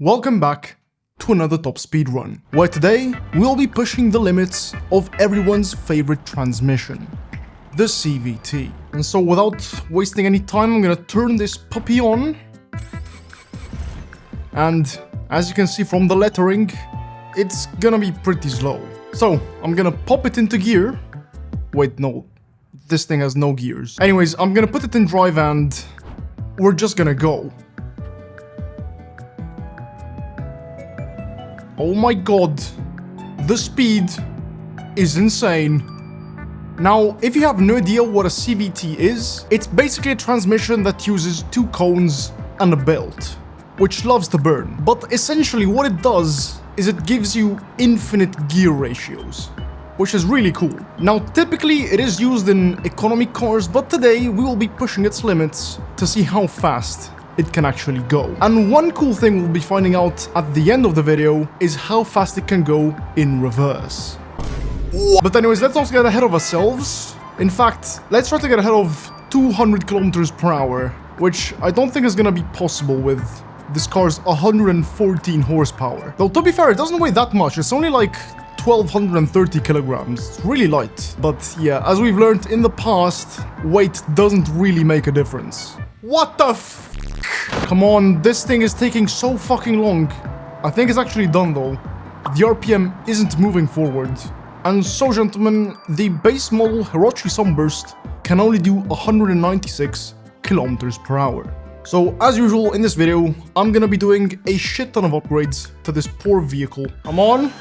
Welcome back to another top speed run, where today we'll be pushing the limits of everyone's favorite transmission, the CVT. And so without wasting any time, I'm gonna turn this puppy on. And as you can see from the lettering, it's gonna be pretty slow. So I'm gonna pop it into gear. Wait, no, this thing has no gears. Anyways, I'm gonna put it in drive and we're just gonna go. Oh my god, the speed is insane. Now, if you have no idea what a CVT is, it's basically a transmission that uses two cones and a belt, which loves to burn. But essentially what it does is it gives you infinite gear ratios, which is really cool. Now, typically it is used in economy cars, but today we will be pushing its limits to see how fast it can actually go. And one cool thing we'll be finding out at the end of the video is how fast it can go in reverse. But anyways, let's not get ahead of ourselves. In fact, let's try to get ahead of 200 kilometers per hour, which I don't think is gonna be possible with this car's 114 horsepower. Though to be fair, it doesn't weigh that much. It's only like 1230 kilograms. It's really light. But yeah, as we've learned in the past, weight doesn't really make a difference. What the f***? Come on, this thing is taking so fucking long. I think it's actually done though. The RPM isn't moving forward. And so gentlemen, the base model Hirochi Sunburst can only do 196 kilometers per hour. So as usual in this video, I'm gonna be doing a shit ton of upgrades to this poor vehicle. Come on.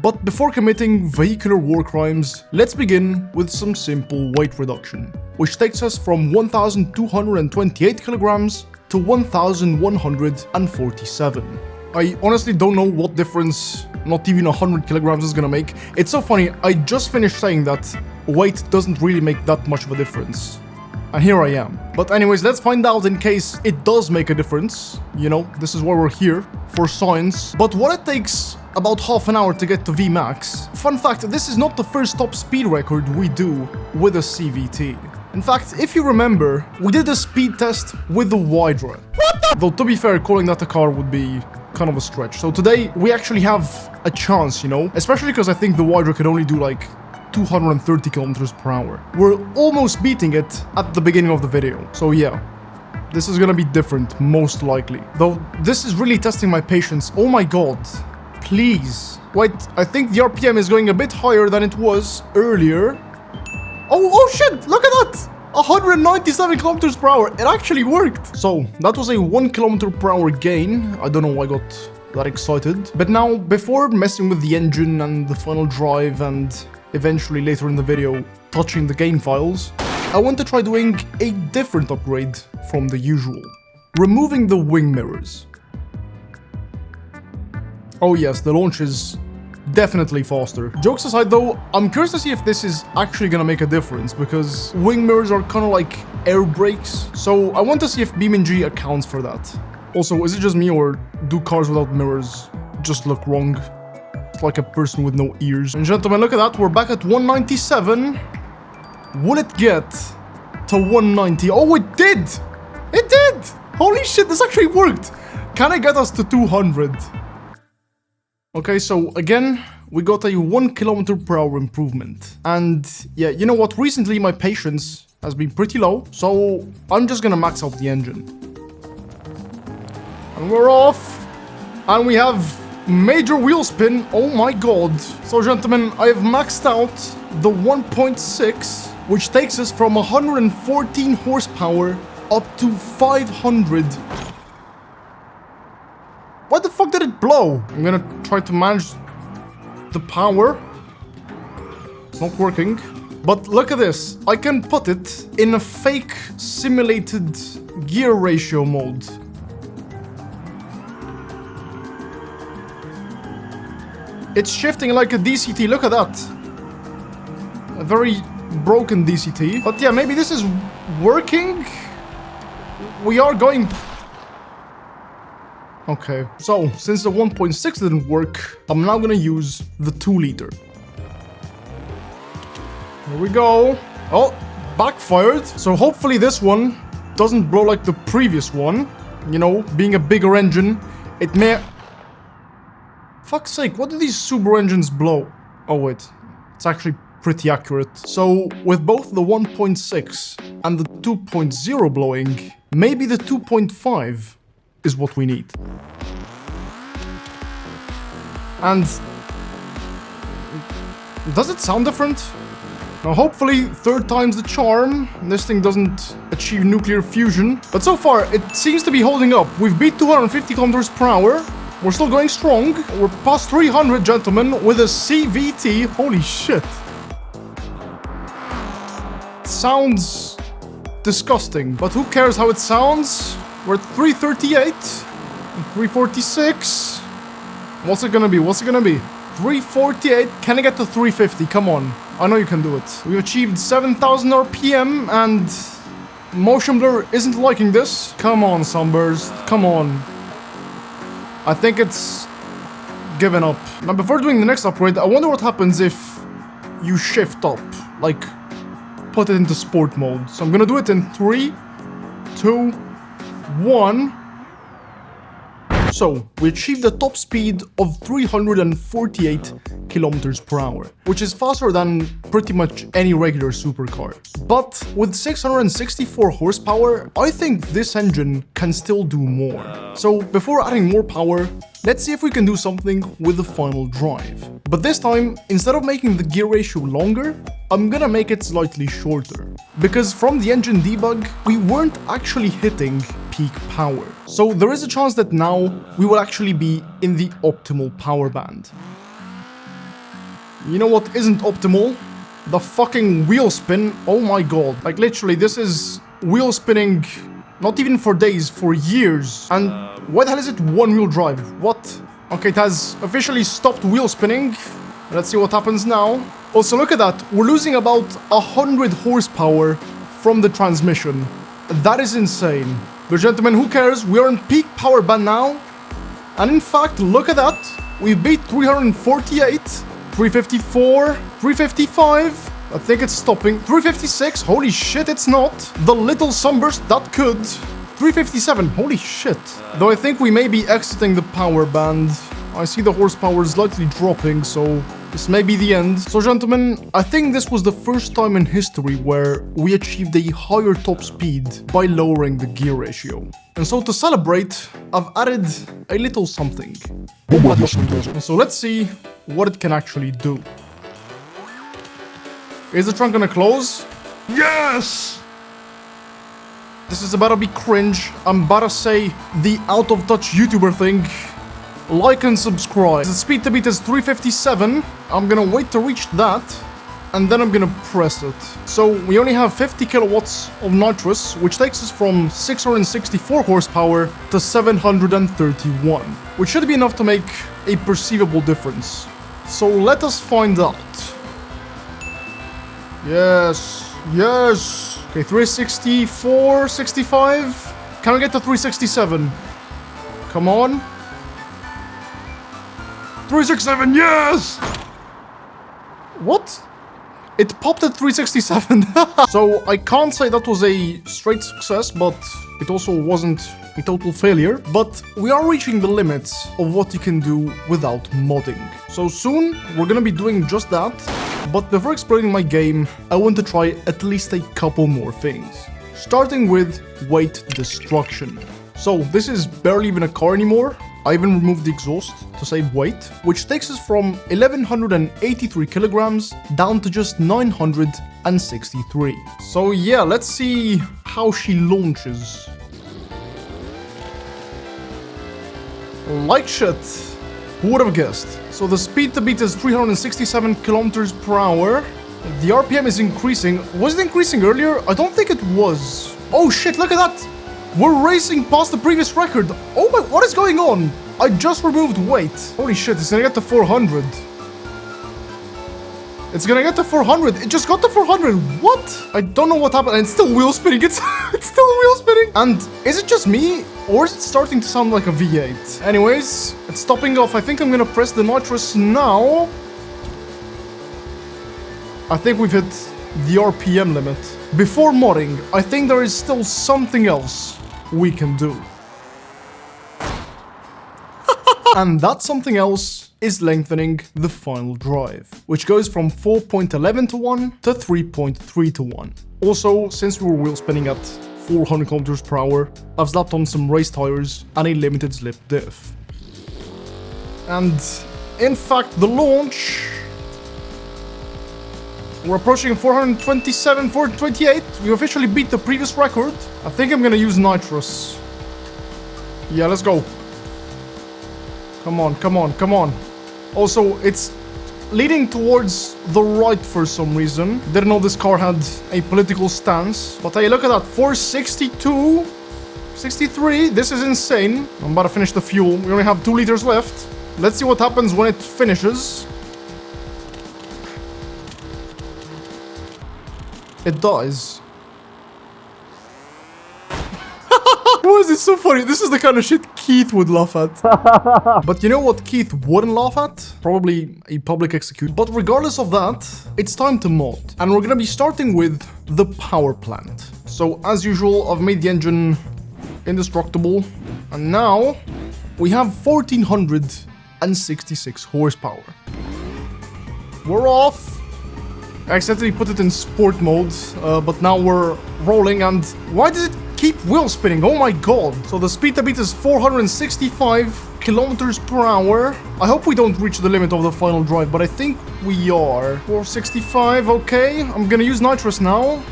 But before committing vehicular war crimes, let's begin with some simple weight reduction, which takes us from 1,228 kilograms to 1,147. I honestly don't know what difference not even 100 kilograms is gonna make. It's so funny, I just finished saying that weight doesn't really make that much of a difference. And here I am. But anyways, let's find out in case it does make a difference. You know, this is why we're here, for science. But what it takes about half an hour to get to VMAX. Fun fact, this is not the first top speed record we do with a CVT. In fact, if you remember, we did a speed test with the Wydra. What the? Though to be fair, calling that a car would be kind of a stretch. So today, we actually have a chance, you know? Especially because I think the Wydra could only do like 230 kilometers per hour. We're almost beating it at the beginning of the video. So yeah, this is gonna be different, most likely. Though, this is really testing my patience. Oh my god. Please. Wait, I think the RPM is going a bit higher than it was earlier. Oh shit, look at that! 197 kilometers per hour. It actually worked. So, that was a 1 kilometer per hour gain. I don't know why I got that excited. But now, before messing with the engine and the final drive and eventually later in the video touching the game files, I want to try doing a different upgrade from the usual. Removing the wing mirrors. Oh yes, the launch is definitely faster. Jokes aside though, I'm curious to see if this is actually gonna make a difference, because wing mirrors are kind of like air brakes, so I want to see if BeamNG accounts for that. Also, is it just me or do cars without mirrors just look wrong? It's like a person with no ears. And gentlemen, look at that, we're back at 197. Will it get to 190? Oh, it did! It did! Holy shit, this actually worked! Can I get us to 200? Okay, so again, we got a 1 kilometer per hour improvement. And yeah, you know what? Recently, my patience has been pretty low, so I'm just gonna max out the engine. And we're off! And we have major wheel spin. Oh my god. So gentlemen, I have maxed out the 1.6, which takes us from 114 horsepower up to 500. Why the fuck did it blow? I'm gonna try to manage the power. It's not working. But look at this. I can put it in a fake simulated gear ratio mode. It's shifting like a DCT. Look at that. A very broken DCT. But yeah, maybe this is working. We are going... Okay, so since the 1.6 didn't work, I'm now gonna use the 2 liter. Here we go. Oh, backfired. So hopefully this one doesn't blow like the previous one. You know, being a bigger engine, It may... Fuck's sake, what do these Subaru engines blow? Oh wait, it's actually pretty accurate. So, with both the 1.6 and the 2.0 blowing, maybe the 2.5 is what we need. And... does it sound different? Now hopefully, third time's the charm. This thing doesn't achieve nuclear fusion. But so far, it seems to be holding up. We've beat 250 kilometers per hour. We're still going strong. We're past 300, gentlemen, with a CVT. Holy shit. It sounds disgusting, but who cares how it sounds? We're at 338, 346. What's it gonna be? What's it gonna be? 348. Can I get to 350? Come on. I know you can do it. We've achieved 7,000 RPM and motion blur isn't liking this. Come on, Sunburst. Come on. I think it's given up. Now, before doing the next upgrade, I wonder what happens if you shift up. Like, put it into sport mode. So I'm gonna do it in 3, 2, 1. So, we achieved a top speed of 348 kilometers per hour, which is faster than pretty much any regular supercar. But with 664 horsepower, I think this engine can still do more. So, before adding more power, let's see if we can do something with the final drive. But this time, instead of making the gear ratio longer, I'm gonna make it slightly shorter. Because from the engine debug, we weren't actually hitting peak power. So there is a chance that now we will actually be in the optimal power band. You know what isn't optimal? The fucking wheel spin. Oh my god. Like literally, this is wheel spinning not even for days, for years. And why the hell is it one-wheel drive? What? Okay, it has officially stopped wheel spinning. Let's see what happens now. Also, look at that. We're losing about 100 horsepower from the transmission. That is insane. But gentlemen, who cares? We are in peak power band now. And in fact, look at that. We beat 348, 354, 355. I think it's stopping. 356. Holy shit, it's not. The little sunburst that could. 357. Holy shit. Though I think we may be exiting the power band. I see the horsepower slightly dropping, so this may be the end. So gentlemen, I think this was the first time in history where we achieved a higher top speed by lowering the gear ratio. And so to celebrate, I've added a little something. So let's see what it can actually do. Is the trunk gonna close? Yes! This is about to be cringe. I'm about to say the out of touch YouTuber thing. Like and subscribe. The speed to beat is 357. I'm gonna wait to reach that, and then I'm gonna press it. So we only have 50 kilowatts of nitrous, which takes us from 664 horsepower to 731, which should be enough to make a perceivable difference. So let us find out. Yes, yes. Okay, 364, 65. Can we get to 367? Come on. 367, yes! What? It popped at 367. So I can't say that was a straight success, but it also wasn't a total failure. But we are reaching the limits of what you can do without modding. So soon, we're gonna be doing just that. But before exploring my game, I want to try at least a couple more things. Starting with weight destruction. So this is barely even a car anymore. I even removed the exhaust to save weight, which takes us from 1183 kilograms down to just 963. So yeah, let's see how she launches. Like shit. Who would have guessed? So the speed to beat is 367 kilometers per hour. The RPM is increasing. Was it increasing earlier? I don't think it was. Oh shit, look at that! We're racing past the previous record. Oh my, what is going on? I just removed weight. Holy shit, it's gonna get to 400. It's gonna get to 400. It just got to 400. What? I don't know what happened. And it's still wheel spinning. It's still wheel spinning. And is it just me? Or is it starting to sound like a V8? Anyways, it's stopping off. I think I'm gonna press the nitrous now. I think we've hit the RPM limit. Before modding, I think there is still something else we can do. And that something else is lengthening the final drive, which goes from 4.11 to 1 to 3.3 to 1. Also, since we were wheel spinning at 400 kilometers per hour, I've slapped on some race tires and a limited slip diff. And in fact, the launch, we're approaching 427, 428. We officially beat the previous record. I think I'm gonna use nitrous. Yeah, let's go. Come on, come on, come on. Also, it's leading towards the right for some reason. Didn't know this car had a political stance. But hey, look at that. 462, 63. This is insane. I'm about to finish the fuel. We only have 2 liters left. Let's see what happens when it finishes. It dies. Why is it so funny? This is the kind of shit Keith would laugh at. But you know what Keith wouldn't laugh at? Probably a public execution. But regardless of that, it's time to mod. And we're gonna be starting with the power plant. So as usual, I've made the engine indestructible. And now we have 1466 horsepower. We're off. I accidentally put it in sport mode, but now we're rolling. And why does it keep wheel spinning? Oh my god. So the speed to beat is 465 kilometers per hour. I hope we don't reach the limit of the final drive, but I think we are. 465, okay. I'm gonna use nitrous now.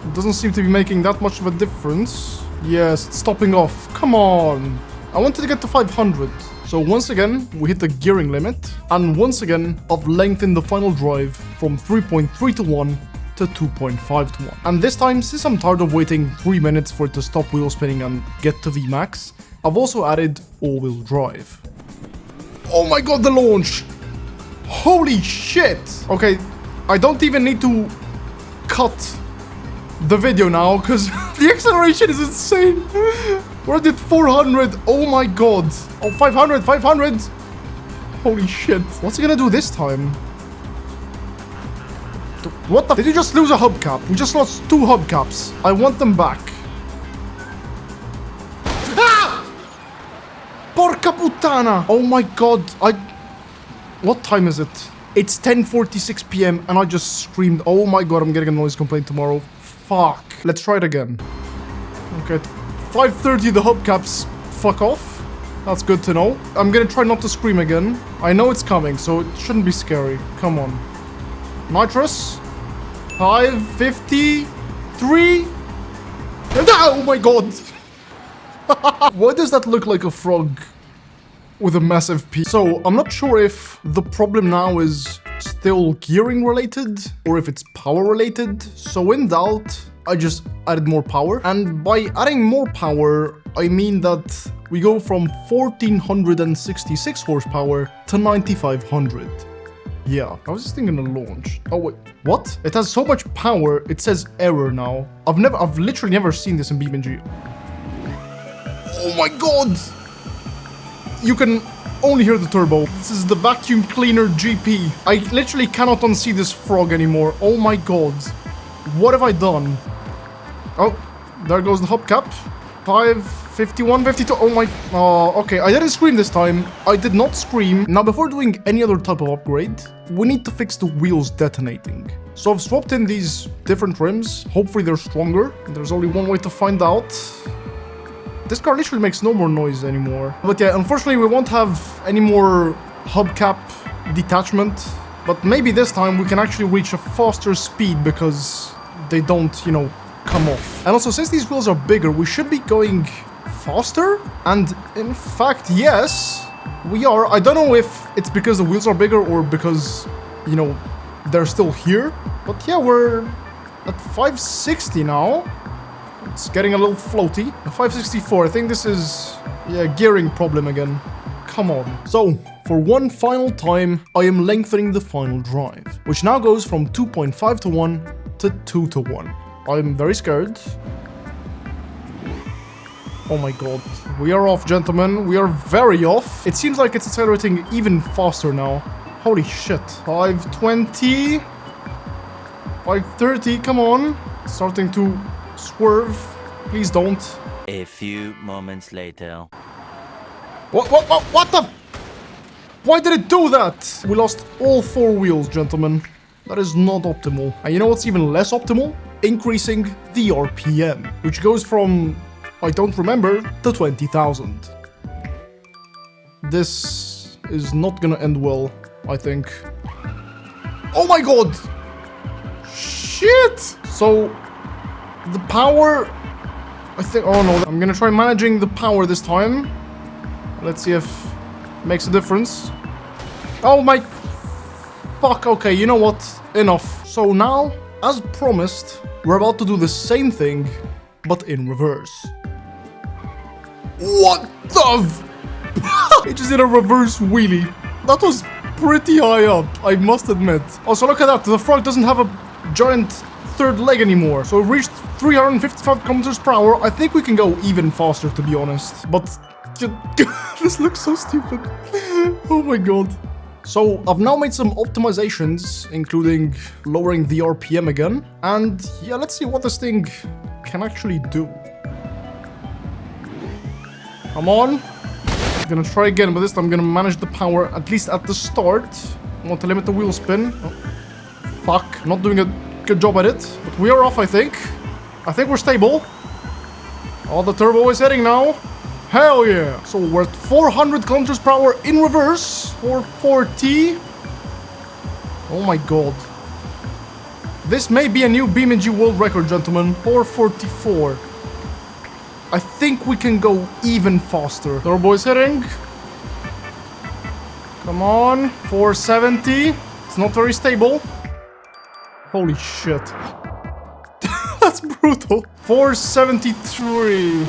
It doesn't seem to be making that much of a difference. Yes, it's stopping off. Come on. I wanted to get to 500. So once again, we hit the gearing limit. And once again, I've lengthened the final drive from 3.3 to 1 to 2.5 to 1. And this time, since I'm tired of waiting 3 minutes for it to stop wheel spinning and get to VMAX, I've also added all-wheel drive. Oh my god, the launch! Holy shit! Okay, I don't even need to cut the video now, because the acceleration is insane. We're at 400. Oh my god. Oh, 500, 500. Holy shit. What's he gonna do this time? What the? Did you just lose a hubcap? We just lost 2 hubcaps. I want them back. Ah! Porca puttana. Oh my god. What time is it? It's 10:46 p.m. and I just screamed. Oh my god, I'm getting a noise complaint tomorrow. Fuck. Let's try it again. Okay. 5:30, the hubcaps fuck off. That's good to know. I'm gonna try not to scream again. I know it's coming, so it shouldn't be scary. Come on. Nitrous. 5:53. Oh my god. Why does that look like a frog with a massive P? So I'm not sure if the problem now is still gearing related or if it's power related. So in doubt, I just added more power. And by adding more power, I mean that we go from 1466 horsepower to 9500. Yeah, how is this thing gonna launch? Oh wait, what? It has so much power, it says error now. I've literally never seen this in BeamNG. Oh my god! You can only hear the turbo. This is the vacuum cleaner GP. I literally cannot unsee this frog anymore. Oh my god. What have I done? Oh, there goes the hubcap. 5:51, 52. Oh my. Oh, okay. I didn't scream this time. I did not scream. Now, before doing any other type of upgrade, we need to fix the wheels detonating. So I've swapped in these different rims. Hopefully they're stronger. There's only one way to find out. This car literally makes no more noise anymore. But yeah, unfortunately, we won't have any more hubcap detachment. But maybe this time we can actually reach a faster speed because they don't, you know, come off. And also, since these wheels are bigger, we should be going faster. And in fact, yes, we are. I don't know if it's because the wheels are bigger or because, you know, they're still here. But yeah, we're at 560 now. It's getting a little floaty. 564, I think this is, yeah, gearing problem again. Come on. So, for one final time, I am lengthening the final drive, which now goes from 2.5 to 1 to 2 to 1. I'm very scared. Oh my god. We are off, gentlemen. We are very off. It seems like it's accelerating even faster now. Holy shit. 520. 530, come on. Starting to swerve. Please don't. A few moments later. What the? Why did it do that? We lost all 4 wheels, gentlemen. That is not optimal. And you know what's even less optimal? Increasing the RPM, which goes from, I don't remember, to 20,000. This is not gonna end well, I think. Oh my god! Shit! So, the power... I think... Oh no, I'm gonna try managing the power this time. Let's see if it makes a difference. Oh my... Fuck, okay, you know what? Enough. So now, as promised, we're about to do the same thing, but in reverse. What the... It just did a reverse wheelie. That was pretty high up, I must admit. Also, look at that. The frog doesn't have a giant third leg anymore. So it reached 355 kilometers per hour. I think we can go even faster, to be honest. But this looks so stupid. Oh my god. So I've now made some optimizations, including lowering the RPM again. And yeah, let's see what this thing can actually do. Come on. I'm gonna try again, but this time I'm gonna manage the power, at least at the start. I want to limit the wheel spin. Oh, fuck, not doing a good job at it. But we are off, I think. I think we're stable. Oh, the turbo is heading now. Hell yeah. So we're at 400 kilometers per hour in reverse. 440. Oh my god. This may be a new BeamNG world record, gentlemen. 444. I think we can go even faster. Turbo is hitting. Come on. 470. It's not very stable. Holy shit. That's brutal. 473.